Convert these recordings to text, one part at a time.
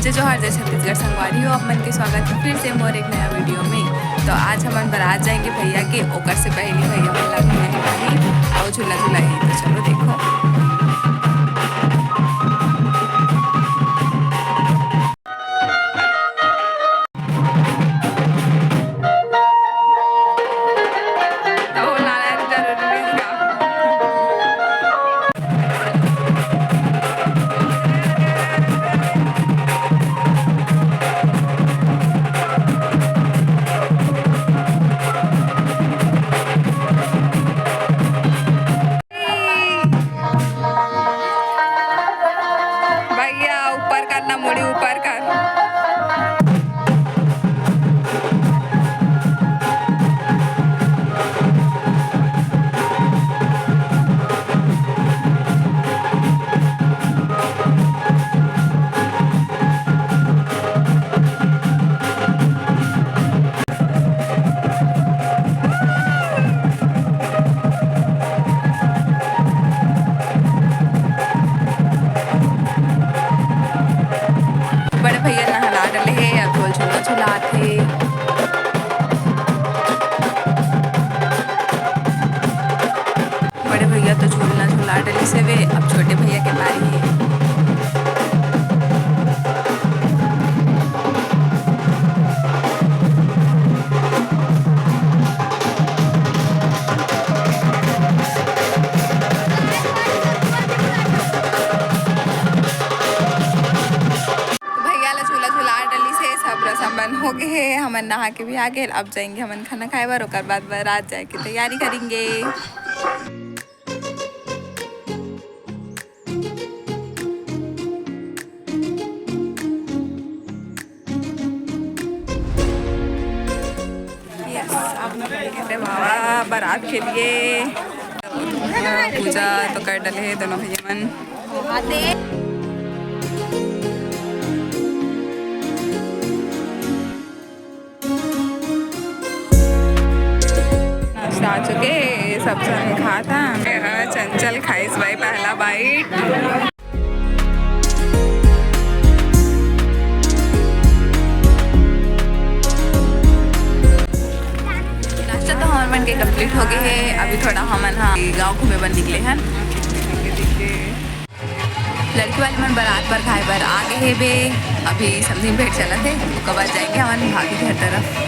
जय जोहार जय छत्तीसगढ़ संगवारी हो। आप मन के स्वागत है फिर से मोर एक नया वीडियो में। तो आज हम बारात जाएंगे भैया के, ओकर से पहले भैया वाला घूमे और झूला झूलाई। तो चलो देखो। मुड़ी ऊपर कर। बड़े भैया नहला डले है, अब ढोल झूला झुलाते। बड़े भैया तो झूलना झूला डले से वे, अब छोटे भैया के बारी है। हो गए है, हमन नहा के भी आ गए। अब जाएंगे हमन खाना खाए बार, ओकर बाद बारात जाए की तैयारी करेंगे। बाबा बारात के लिए पूजा तो कर डले है दोनों भैया मन। आ चुके सब जन खा था। मेरा चंचल खाइस भाई पहला बाइट। नाश्ता तो हमारे मन के कंप्लीट हो गए है। अभी थोड़ा हमन गाँव घूमे बन निकले हैं। लड़की वाले मन बारात पर खाए बर आ गए है बे। अभी समझी भेंट चला थे, उसके बाद जाएंगे हमारे भाभी घर तरफ।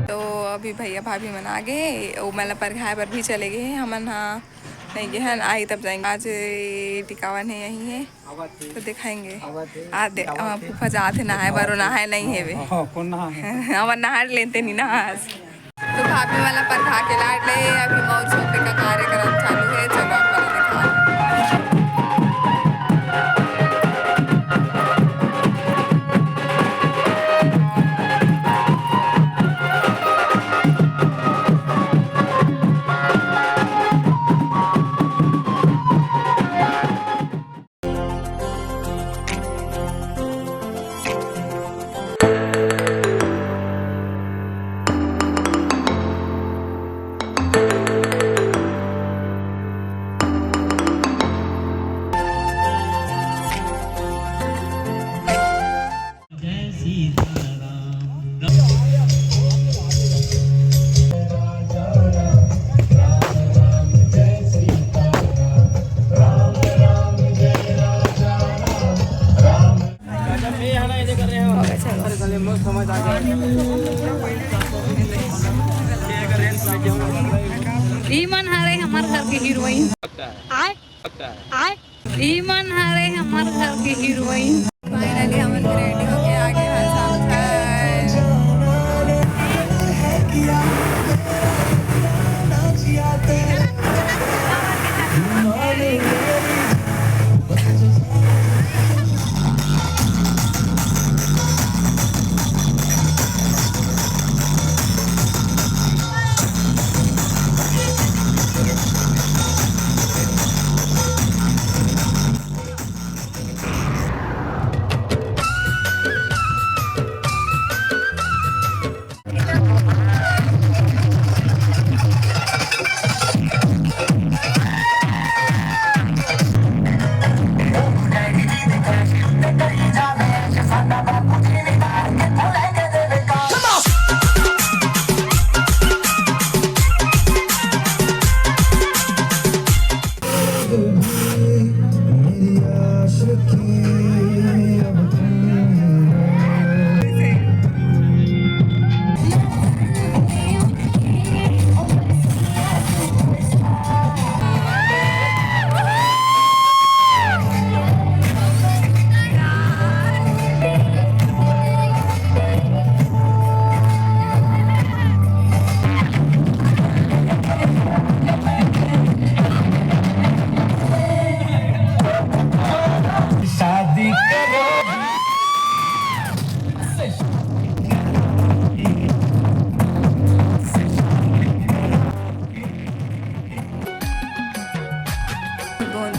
तो अभी भैया भाभी मन आ गए, वो मला पर खाए पर भी चले गए हैं। हमन हाँ नहीं गए हैं, आई तब जाएंगे। आज टिकावन है यही है तो दिखाएंगे। आज फूफा जाते नहाए बारो, नहाए नहीं है वे हमन नहा लेते नहीं नहा। तो भाभी वाला पर खा के लाट ले। अभी मौज छोटे का कार्यक्रम चालू है। चलो आप दिखा। ईमान हारे हमारे घर की हीरोइन आए आए ईमान हारे हमारे घर की हीरोइन। फाइनली हम रेडी हो के आगे हंसा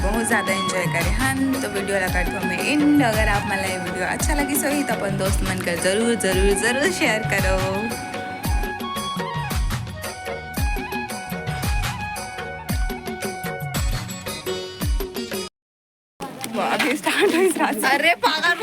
बहुत ज़्यादा एंजॉय करें हम तो व्हिडिओला काढतो मी एंड अगर आप मला ये व्हिडिओ अच्छा लगी सो ही तो अपन दोस्त मनकर ज़रूर ज़रूर ज़रूर शेयर करो। अभी स्टार्ट हो। अरे पागल